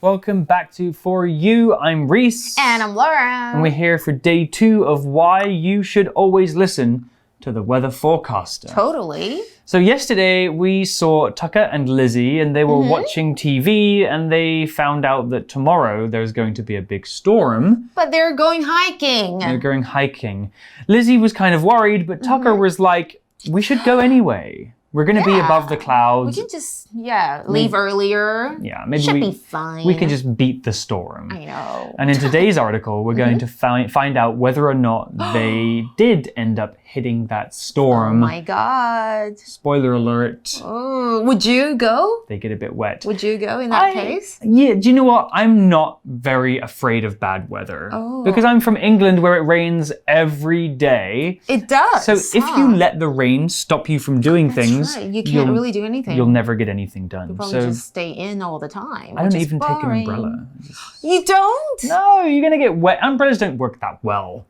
Welcome back to For You. I'm Reese. And I'm Laura. And we're here for day 2 of why you should always listen to the weather forecaster. Totally. So yesterday we saw Tucker and Lizzie and they were watching TV and they found out that tomorrow there's going to be a big storm. But they're going hiking. They're going hiking. Lizzie was kind of worried, but Tucker was like, we should go anyway. We're going to be above the clouds. We can just, leave earlier. Yeah, maybe Should be fine. We can just beat the storm. I know. And in today's article, we're going to find out whether or not they did end up hitting that storm. Oh my God. Spoiler alert. Oh, would you go? They get a bit wet. Would you go in that case? Yeah, do you know what? I'm not very afraid of bad weather. Oh. Because I'm from England where it rains every day. It does. So if you let the rain stop you from doing things, right. You can't really do anything. You'll never get anything done. You'll probably just stay in all the time. I don't even take an umbrella. You don't? No, you're going to get wet. Umbrellas don't work that well.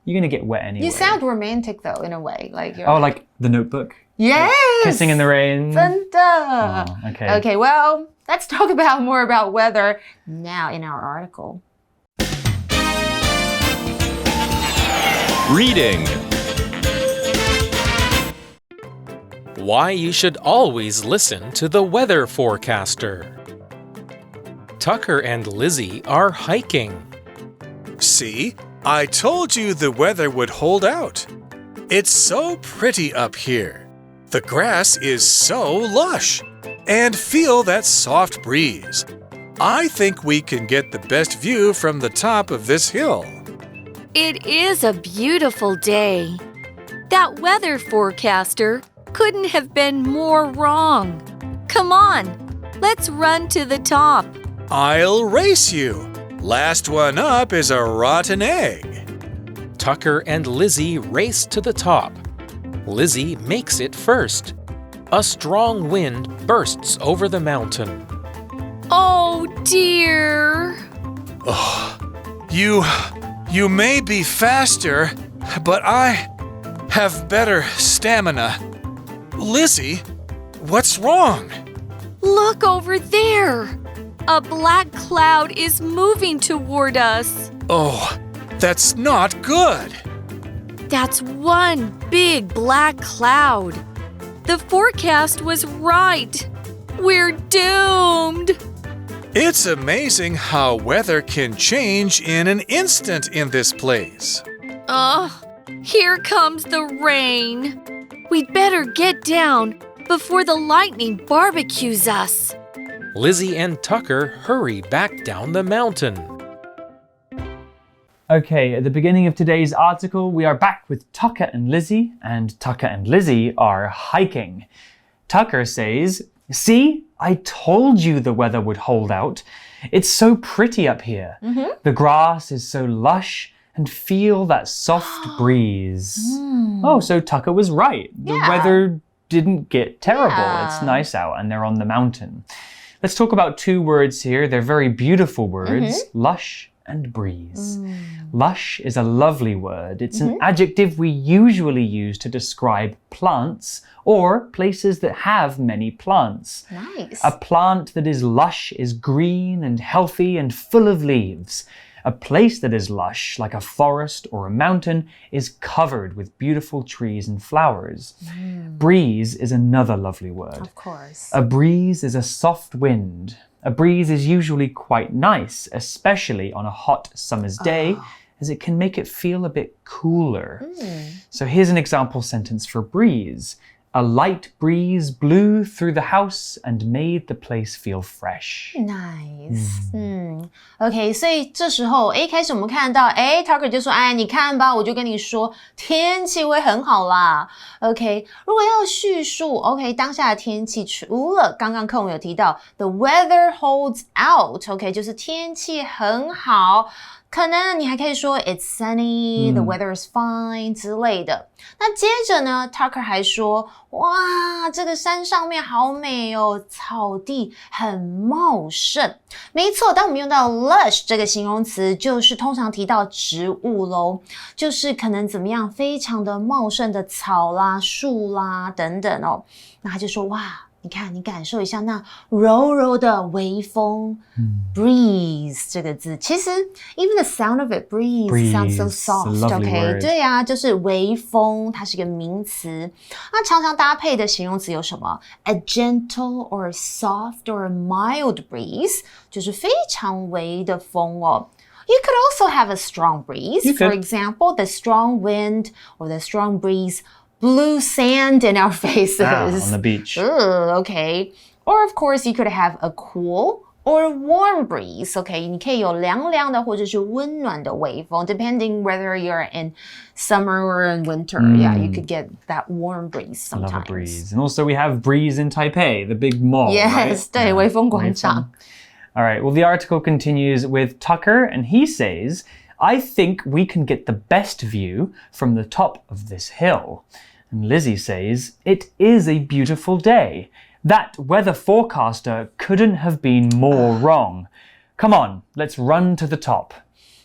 You're going to get wet anyway. You sound romantic though, in a way. Like you're like The Notebook? Yes! Like kissing in the rain? 真的. Oh, okay. Okay, well, let's talk more about weather now in our article. Reading. Why you should always listen to the weather forecaster. Tucker and Lizzie are hiking. See, I told you the weather would hold out. It's so pretty up here. The grass is so lush. And feel that soft breeze. I think we can get the best view from the top of this hill. It is a beautiful day. That weather forecaster couldn't have been more wrong. Come on, let's run to the top. I'll race you. Last one up is a rotten egg. Tucker and Lizzie race to the top. Lizzie makes it first. A strong wind bursts over the mountain. Oh dear. You may be faster, but I have better stamina. Lizzie, what's wrong? Look over there. A black cloud is moving toward us. Oh, that's not good. That's one big black cloud. The forecast was right. We're doomed. It's amazing how weather can change in an instant in this place. Here comes the rain. We'd better get down before the lightning barbecues us. Lizzie and Tucker hurry back down the mountain. Okay, at the beginning of today's article, we are back with Tucker and Lizzie, and Tucker and Lizzie are hiking. Tucker says, "See, I told you the weather would hold out. It's so pretty up here. The grass is so lush, and feel that soft breeze." Oh, so Tucker was right. The weather didn't get terrible. It's nice out, and they're on the mountain. Let's talk about 2 words here. They're very beautiful words, lush and breeze. Lush is a lovely word. It's an adjective we usually use to describe plants or places that have many plants. Nice. A plant that is lush is green and healthy and full of leaves. A place that is lush, like a forest or a mountain, is covered with beautiful trees and flowers. Breeze is another lovely word. Of course. A breeze is a soft wind. A breeze is usually quite nice, especially on a hot summer's day, as it can make it feel a bit cooler. So here's an example sentence for breeze. A light breeze blew through the house and made the place feel fresh. Nice. OK， 所以这时候开始我们看到Tucker 就说你看吧，我就跟你说天气会很好啦。OK， 如果要叙述 OK 当下的天气，除了刚刚课文有提到 the weather holds out OK 就是天气很好，可能你还可以说 it's sunny, the weather is fine 之类的。那接着呢 Tucker 还说哇这个山上面好美哦，草地很茂盛。没错，当我们用到 lush 这个形容词，就是通常提到植物咯，就是可能怎么样非常的茂盛的草啦树啦等等哦。那他就说哇你看，你感受一下那柔柔的微风，breeze 这个字，其实 even the sound of it, breeze sounds so soft, okay? 对啊，就是微风，它是一个名词。那常常搭配的形容词有什么 ？A gentle or soft or mild breeze， 就是非常微的风哦。You could also have a strong breeze. For example, the strong wind or the strong breeze blew sand in our faces. On the beach. Okay. Or of course, you could have a cool or warm breeze. Okay, 你可以有凉凉的或者是温暖的微风 depending whether you're in summer or in winter. Yeah, you could get that warm breeze sometimes. I love a breeze. And also we have breeze in Taipei, the big mall, Yes, right? 对，微风广场。All right, well, the article continues with Tucker, and he says, I think we can get the best view from the top of this hill. And Lizzie says, it is a beautiful day. That weather forecaster couldn't have been more wrong. Come on, let's run to the top.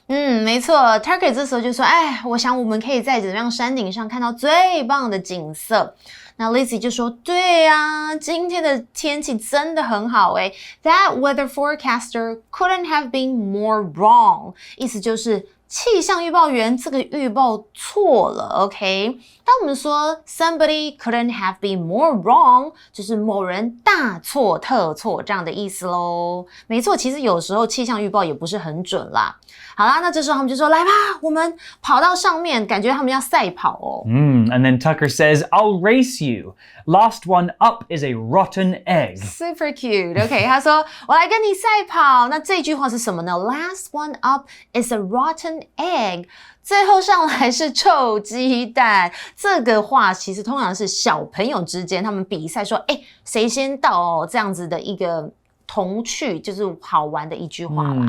没错 Tucker 这时候就说，我想我们可以在怎么样山顶上看到最棒的景色。那 Lizzie 就说，对啊，今天的天气真的很好That weather forecaster couldn't have been more wrong. 意思就是气象预报员这个预报错了 OK 当我们说 somebody couldn't have been more wrong 就是某人大错特错这样的意思咯没错其实有时候气象预报也不是很准啦好啦那这时候他们就说来吧我们跑到上面感觉他们要赛跑哦And then Tucker says I'll race you Last one up is a rotten egg Super cute OK 他说我来跟你赛跑那这句话是什么呢 Last one up is a rotten egg 最后上来是臭鸡蛋这个话其实通常是小朋友之间他们比赛说谁先到哦这样子的一个童趣就是好玩的一句话啦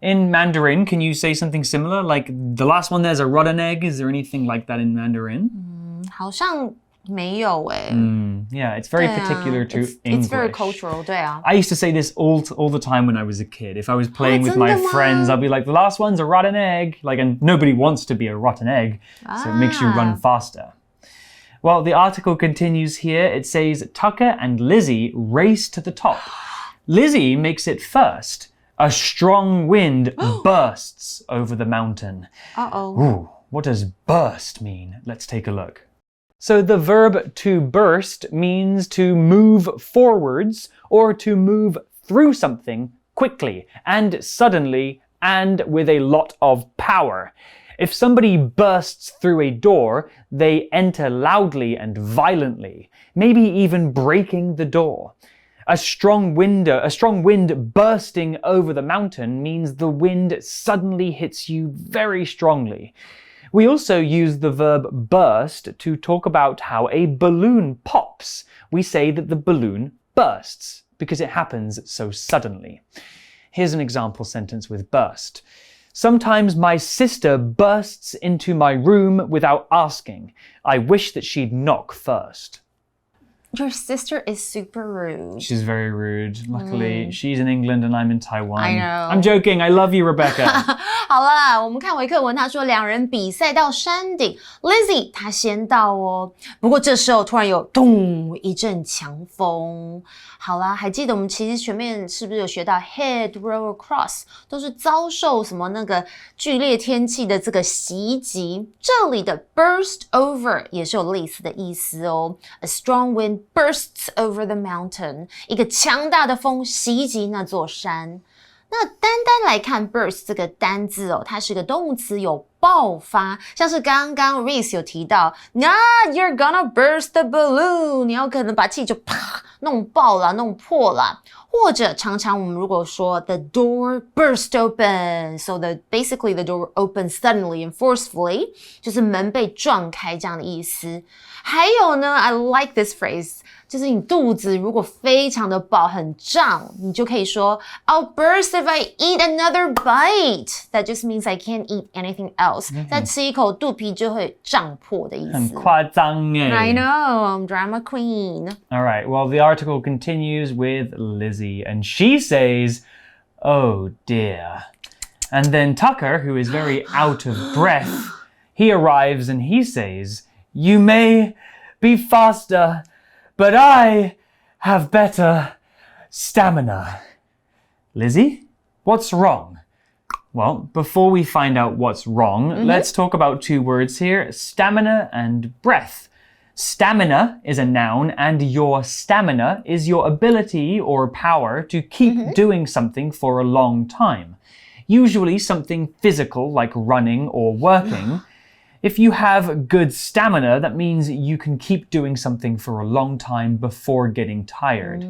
In Mandarin, can you say something similar? Like the last one there's a rotten egg. Is there anything like that in Mandarin? 好像没有Yeah, it's very particular to English. It's very cultural, 对啊 I used to say this all the time when I was a kid. If I was playing with my friends, I'd be like, the last one's a rotten egg. Like, and nobody wants to be a rotten egg. So it makes you run faster. Well, the article continues here. It says, Tucker and Lizzie race to the top. Lizzie makes it first. A strong wind bursts over the mountain. Ooh, what does burst mean? Let's take a look. So the verb to burst means to move forwards or to move through something quickly and suddenly and with a lot of power. If somebody bursts through a door, they enter loudly and violently, maybe even breaking the door. A strong wind bursting over the mountain means the wind suddenly hits you very strongly. We also use the verb burst to talk about how a balloon pops. We say that the balloon bursts because it happens so suddenly. Here's an example sentence with burst. Sometimes my sister bursts into my room without asking. I wish that she'd knock first. Your sister is super rude. She's very rude. Luckily, she's in England and I'm in Taiwan. I know. I'm joking. I love you, Rebecca. 好啦，我们看回课文，他说两人比赛到山顶 ，Lizzie 她先到哦。不过这时候突然有咚一阵强风。好啦，还记得我们其实前面是不是有学到 head roll across 都是遭受什么那个剧烈天气的这个袭击？这里的 burst over 也是有类似的意思哦。A strong wind bursts over the mountain， 一个强大的风袭击那座山。那单单来看 burst 这个单字哦，它是个动词，有爆发，像是刚刚 Reese 有提到you're gonna burst the balloon 你要可能把气就啪弄爆啦弄破啦或者常常我们如果说 the door burst open so basically the door opens suddenly and forcefully 就是门被撞开这样的意思还有呢 I like this phrase 就是你肚子如果非常的饱很胀你就可以说 I'll burst if I eat another bite That just means I can't eat anything else 再吃一口肚皮就会胀破的意思很夸张耶 I know, I'm drama queen All right, well, the article continues with Lizzie, and she says, oh dear. And then Tucker, who is very out of breath, he arrives and he says, you may be faster, but I have better stamina. Lizzie, what's wrong? Well, before we find out what's wrong, let's talk about two words here, stamina and breath. Stamina is a noun, and your stamina is your ability or power to keep doing something for a long time. Usually something physical like running or working. If you have good stamina, that means you can keep doing something for a long time before getting tired.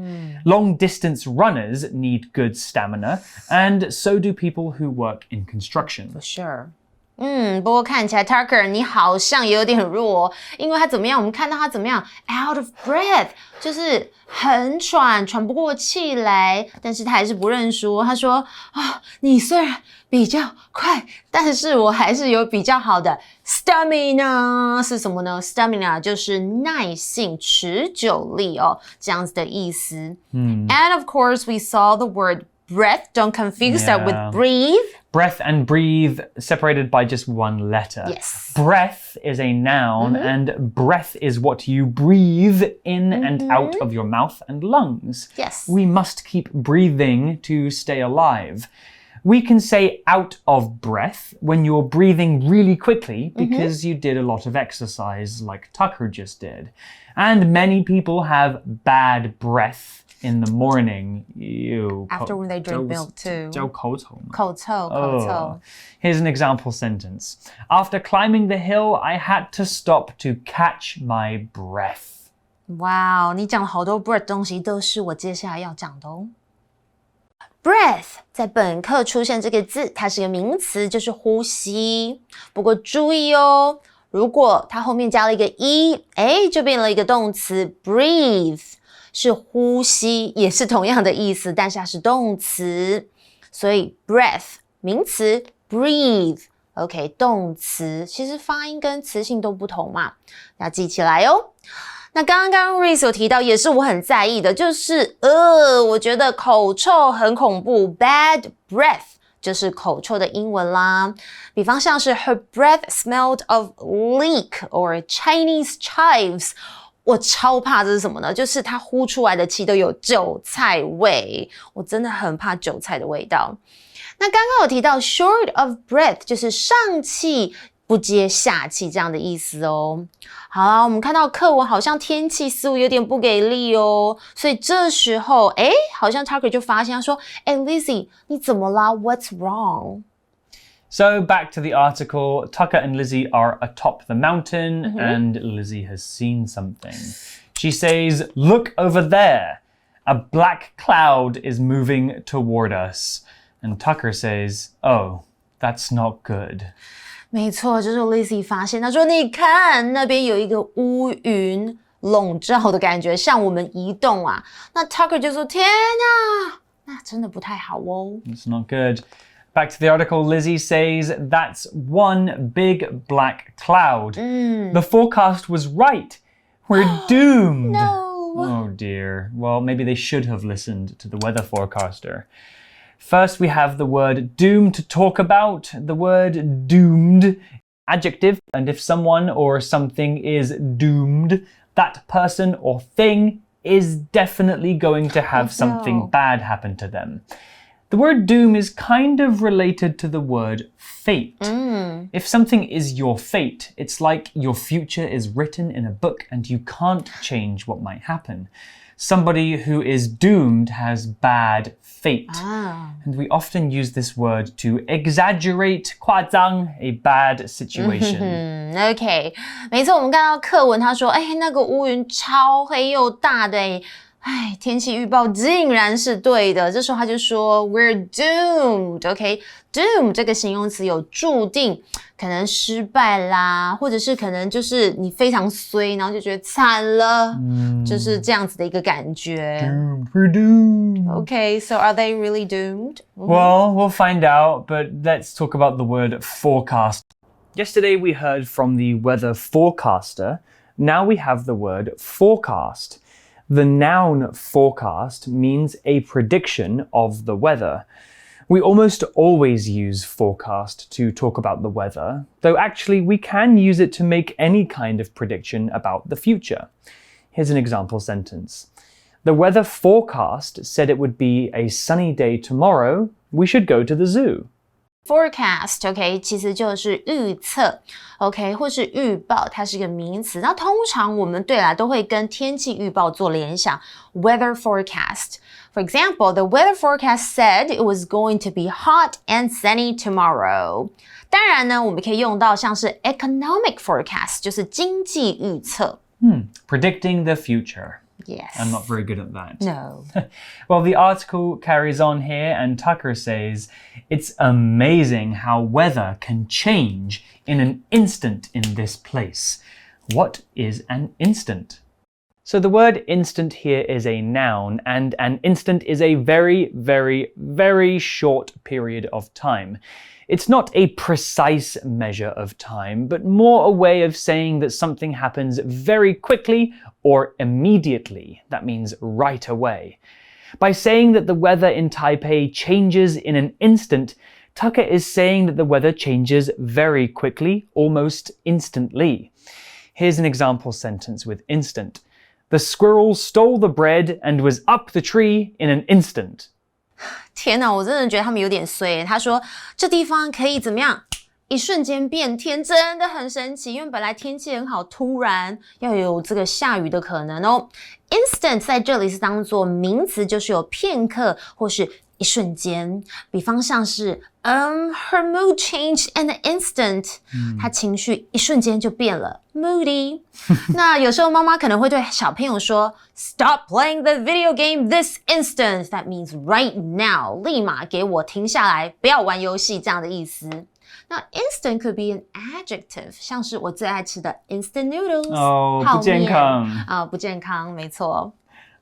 Long-distance runners need good stamina, and so do people who work in construction. For sure. 不过看起来 Tucker 你好像有点弱哦，因为他怎么样？我们看到他怎么样 ？out of breath， 就是很喘，喘不过气来。但是他还是不认输，他说：“啊，你虽然比较快，但是我还是有比较好的 stamina。是什么呢 ？stamina 就是耐性、持久力哦，这样子的意思。And of course, we saw the word breath. Don't confuse that with breathe. Breath and breathe separated by just one letter. Yes. Breath is a noun, and breath is what you breathe in and out of your mouth and lungs. Yes. We must keep breathing to stay alive. We can say out of breath when you're breathing really quickly because you did a lot of exercise like Tucker just did. And many people have bad breath in the morning. After when they drink milk too. 叫口臭吗？口臭。Here's an example sentence. After climbing the hill, I had to stop to catch my breath. 哇，你讲了好多 breath 东西，都是我接下来要讲的哦。Breath 在本课出现这个字，它是个名词，就是呼吸。不过注意哦，如果它后面加了一个 就变了一个动词 breathe。是呼吸，也是同样的意思，但是它是动词，所以 breath 名词 breathe OK 动词，其实发音跟词性都不同嘛，要记起来哦。那刚刚 Reese 有提到，也是我很在意的，就是我觉得口臭很恐怖 bad breath 就是口臭的英文啦，比方像是 her breath smelled of leek or Chinese chives。我超怕这是什么呢？就是它呼出来的气都有韭菜味，我真的很怕韭菜的味道。那刚刚有提到 short of breath 就是上气不接下气这样的意思哦。好啦，我们看到课文好像天气似乎有点不给力哦，所以这时候好像 Tucker 就发现他说Lizzie 你怎么啦 What's wrong? So back to the article, Tucker and Lizzie are atop the mountain and Lizzie has seen something. She says, "Look over there. A black cloud is moving toward us." And Tucker says, "Oh, that's not good." 没错，就是 Lizzie 发现，她说你看那边有一个乌云笼罩的感觉，向我们移动啊。那 Tucker 就说天啊，那真的不太好哦。It's not good. Back to the article, Lizzie says, "That's one big black cloud." The forecast was right. We're doomed. No. Oh dear. Well, maybe they should have listened to the weather forecaster. First, we have the word doom to talk about. The word doomed, adjective, and if someone or something is doomed, that person or thing is definitely going to have something bad happen to them. The word doom is kind of related to the word fate. If something is your fate, it's like your future is written in a book and you can't change what might happen. Somebody who is doomed has bad fate. And we often use this word to exaggerate 夸张 a bad situation. OK， 没错，我们看到课文他说，那个乌云超黑又大的天气预报竟然是对的。这时候他就说 We're doomed. OK, doom 这个形容词有注定，可能失败啦，或者是可能就是你非常衰，然后就觉得惨了，就是这样子的一个感觉。Doomed, we're doomed. OK, so are they really doomed? Well, we'll find out, but let's talk about the word forecast. Yesterday we heard from the weather forecaster. Now we have the word forecast. The noun forecast means a prediction of the weather. We almost always use forecast to talk about the weather, though actually we can use it to make any kind of prediction about the future. Here's an example sentence. The weather forecast said it would be a sunny day tomorrow. We should go to the zoo. Forecast, OK, 其实就是预测 ，OK， 或是预报，它是一个名词。那通常我们都会跟天气预报做联想 ，weather forecast. For example, the weather forecast said it was going to be hot and sunny tomorrow. 当然呢，我们可以用到像是 economic forecast, 就是经济预测。Predicting the future. Yes. I'm not very good at that. No. Well, the article carries on here, and Tucker says, it's amazing how weather can change in an instant in this place. What is an instant? So the word instant here is a noun, and an instant is a very, very, very short period of time. It's not a precise measure of time, but more a way of saying that something happens very quickly or immediately. That means right away. By saying that the weather in Taipei changes in an instant, Tucker is saying that the weather changes very quickly, almost instantly. Here's an example sentence with instant. The squirrel stole the bread and was up the tree in an instant. 天哪，我真的觉得他们有点衰。他说这地方可以怎么样？一瞬间变天，真的很神奇。因为本来天气很好，突然要有这个下雨的可能哦。Instant 在这里是当作名词，就是有片刻或是一瞬间。比方像是her mood changed in an instant，她情绪一瞬间就变了 ，moody。那有时候妈妈可能会对小朋友说 ，Stop playing the video game this instant. That means right now， 立马给我停下来，不要玩游戏这样的意思。那 instant could be an adjective， 像是我最爱吃的 instant noodles， 不健康不健康，没错。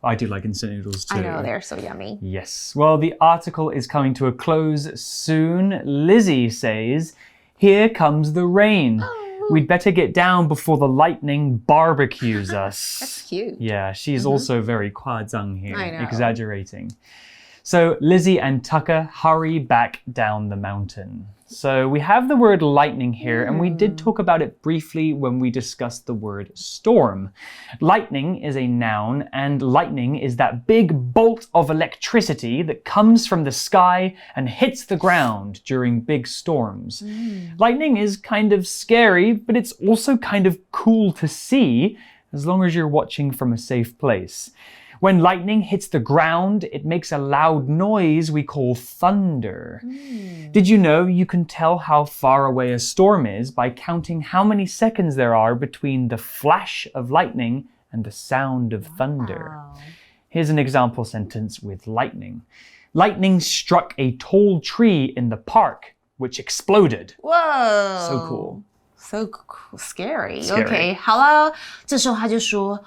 I do like instant noodles too. I know, they're so yummy. Yes. Well, the article is coming to a close soon. Lizzie says, here comes the rain. We'd better get down before the lightning barbecues us. That's cute. Yeah, she's also very 夸张 here, I know. exaggerating. So Lizzie and Tucker hurry back down the mountain. So we have the word lightning here, and we did talk about it briefly when we discussed the word storm. Lightning is a noun, and lightning is that big bolt of electricity that comes from the sky and hits the ground during big storms. Lightning is kind of scary, but it's also kind of cool to see, as long as you're watching from a safe place. When lightning hits the ground, it makes a loud noise we call thunder. Did you know you can tell how far away a storm is by counting how many seconds there are between the flash of lightning and the sound of thunder? Wow. Here's an example sentence with lightning. Lightning struck a tall tree in the park, which exploded. Whoa. So cool. So scary. Scary. OK， 好了，这时候他就说：“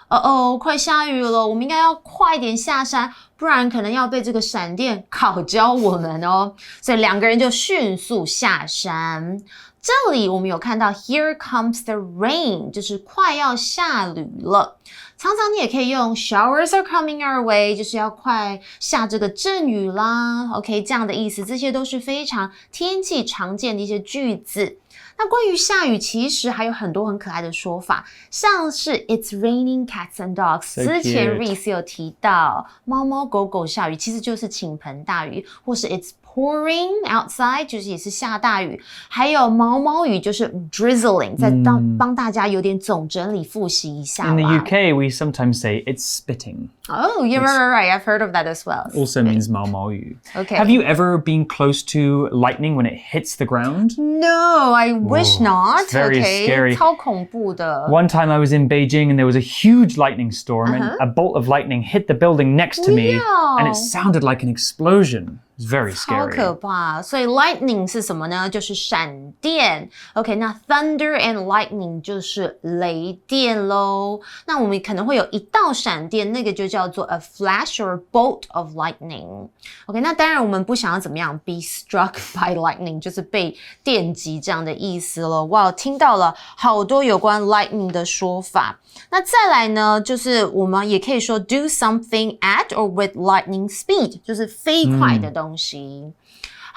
快下雨了，我们应该要快点下山，不然可能要被这个闪电烤焦我们哦。”所以两个人就迅速下山。这里我们有看到 Here comes the rain， 就是快要下雨了。常常你也可以用 Showers are coming our way， 就是要快下这个阵雨啦。OK， 这样的意思，这些都是非常天气常见的一些句子。那关于下雨，其实还有很多很可爱的说法，像是 It's raining cats and dogs。 So 之前 cute. Reese 有提到，猫猫狗狗下雨，其实就是倾盆大雨，或是 It's pouring outside， 就是也是下大雨。还有毛毛雨，就是 drizzling， 再帮大家有点总整理复习一下啦。 In the UK, we sometimes say it's spitting. Oh, you're right. I've heard of that as well. Also means 毛毛雨. Okay. Have you ever been close to lightning when it hits the ground? No, I wish not. It's very scary. 超恐怖的。 One time I was in Beijing and there was a huge lightning storm and a bolt of lightning hit the building next to me and it sounded like an explosion. It was very 超 scary. 可怕，所以 lightning 是什么呢？就是闪电。OK， 那 thunder and lightning 就是雷电咯。那我们可能会有一道闪电，那个就叫做 a flash or bolt of lightning。OK， 那当然我们不想要怎么样 be struck by lightning， 就是被电击这样的意思了。哇，听到了好多有关 lightning 的说法。那再来呢，就是我们也可以说 do something at or with lightning speed， 就是飞快的东西。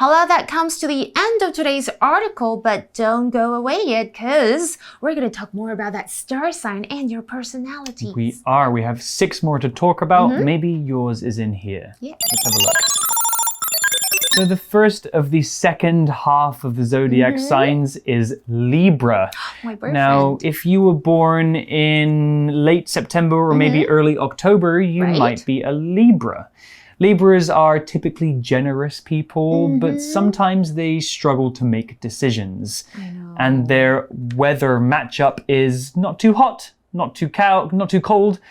好了 that comes to the end of today's article, but don't go away yet because we're going to talk more about that star sign and your personalities. We are. We have 6 more to talk about. Maybe yours is in here. Yeah. Let's have a look. So the first of the second half of the zodiac signs is Libra. My boyfriend. Now, if you were born in late September or maybe early October, you might be a Libra. Libras are typically generous people, but sometimes they struggle to make decisions. And their weather matchup is not too hot, not too cold,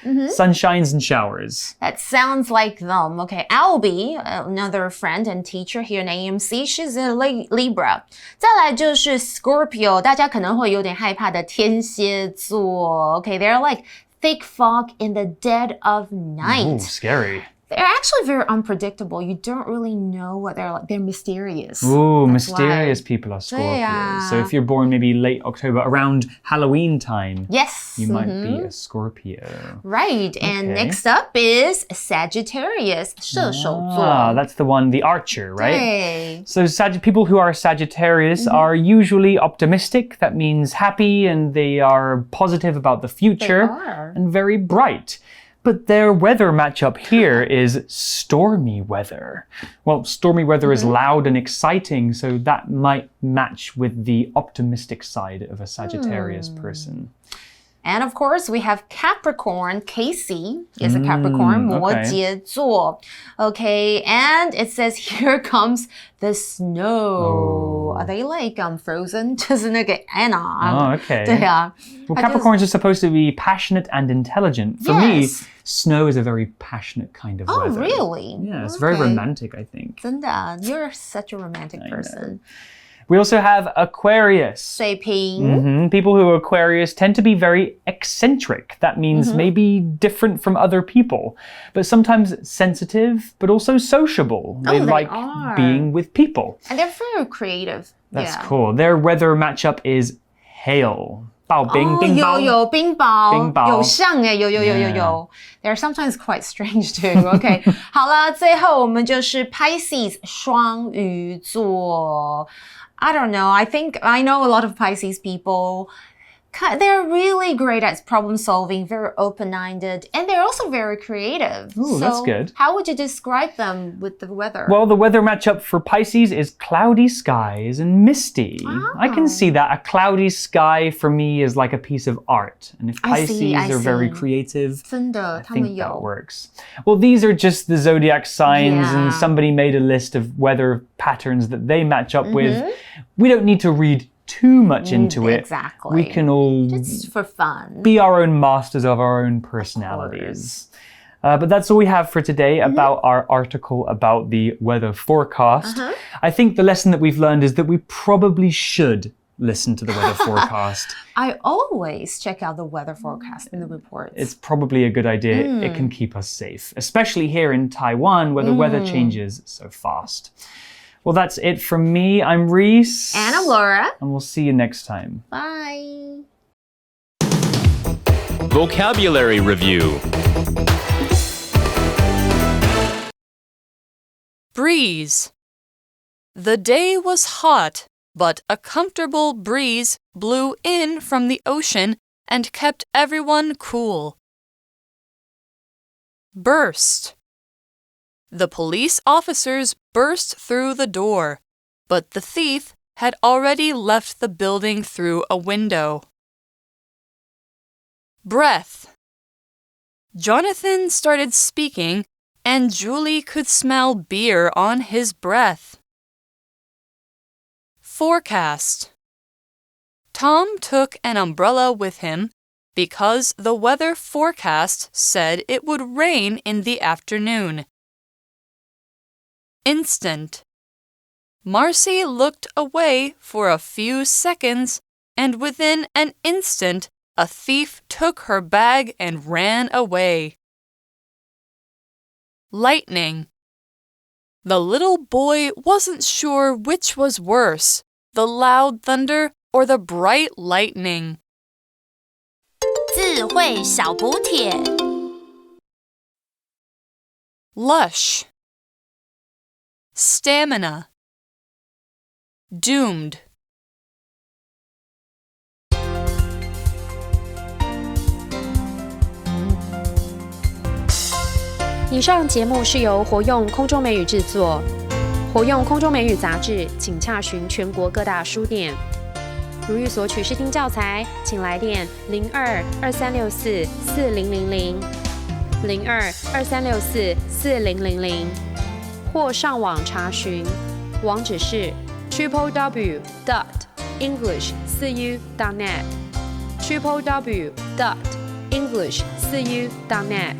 sunshines and showers. That sounds like them. Okay, Albie, another friend and teacher here in AMC, she's a Libra. 再来就是 Scorpio, 大家可能会有点害怕的天蝎座. Okay, they're like thick fog in the dead of night. Ooh, scary. They're actually very unpredictable. You don't really know what they're like. They're mysterious. Ooh, That's mysterious why. people are Scorpios. 对啊。 So if you're born maybe late October, around Halloween time, Yes. you might be a Scorpio. Right. And next up is Sagittarius, 射手座. That's the one, the archer, right? 对. So people who are Sagittarius are usually optimistic. That means happy and they are positive about the future They are. and very bright. But their weather matchup here is stormy weather. Well, stormy weather is loud and exciting, so that might match with the optimistic side of a Sagittarius person. And of course, we have Capricorn. Casey is a Capricorn, 摩羯座. Okay, and it says here comes the snow. Are they like frozen? 就是那个 Anna. Oh, okay. 对啊. Well, Capricorns are supposed to be passionate and intelligent. For me, Yes. snow is a very passionate kind of Oh, weather. really? Yeah, it's very Okay. romantic, I think. 真的, you're such a romantic person. We also have Aquarius. 水瓶. People who are Aquarius tend to be very eccentric. That means maybe different from other people, but sometimes sensitive, but also sociable. They like are. being with people. And they're very creative. That's yeah. cool. Their weather matchup is hail. 暴冰, 冰雹. 有冰雹，冰雹。有像耶，有。They're sometimes quite strange too. Okay, 好了，最后我们就是 Pisces 双鱼座。I don't know. I think I know a lot of Pisces people. They're really great at problem solving, very open-minded, and they're also very creative. Ooh, so that's good. How would you describe them with the weather? Well, the weather matchup for Pisces is cloudy skies and misty. I can see that. A cloudy sky for me is like a piece of art. And if I see, Pisces I are very see. creative, 真的， I 他们 think that 有。 works. Well, these are just the zodiac signs, and Yeah. somebody made a list of weather patterns that they match up with. We don't need to read too much into it. Exactly. We can all Just for fun. be our own masters of our own personalities. But that's all we have for today about our article about the weather forecast. I think the lesson that we've learned is that we probably should listen to the weather forecast. I always check out the weather forecast in the reports. It's probably a good idea. It can keep us safe, especially here in Taiwan where the weather changes so fast. Well, that's it from me. I'm Reese. And I'm Laura. And we'll see you next time. Bye. Vocabulary Review. Breeze. The day was hot, but a comfortable breeze blew in from the ocean and kept everyone cool. Burst. The police officers burst through the door, but the thief had already left the building through a window. Breath. Jonathan started speaking, and Julie could smell beer on his breath. Forecast. Tom took an umbrella with him because the weather forecast said it would rain in the afternoon. Instant. Marcy looked away for a few seconds, and within an instant, a thief took her bag and ran away. Lightning. The little boy wasn't sure which was worse, the loud thunder or the bright lightning. 智慧小补帖 Lush. Stamina. Doomed. 以上节目是由活用空中美语制作，活用空中美语杂志，请洽询全国各大书店。如欲索取试听教材，请来电02-2364-4000 02-2364-4000，或上网查询，网址是 www.english4u.net www.english4u.net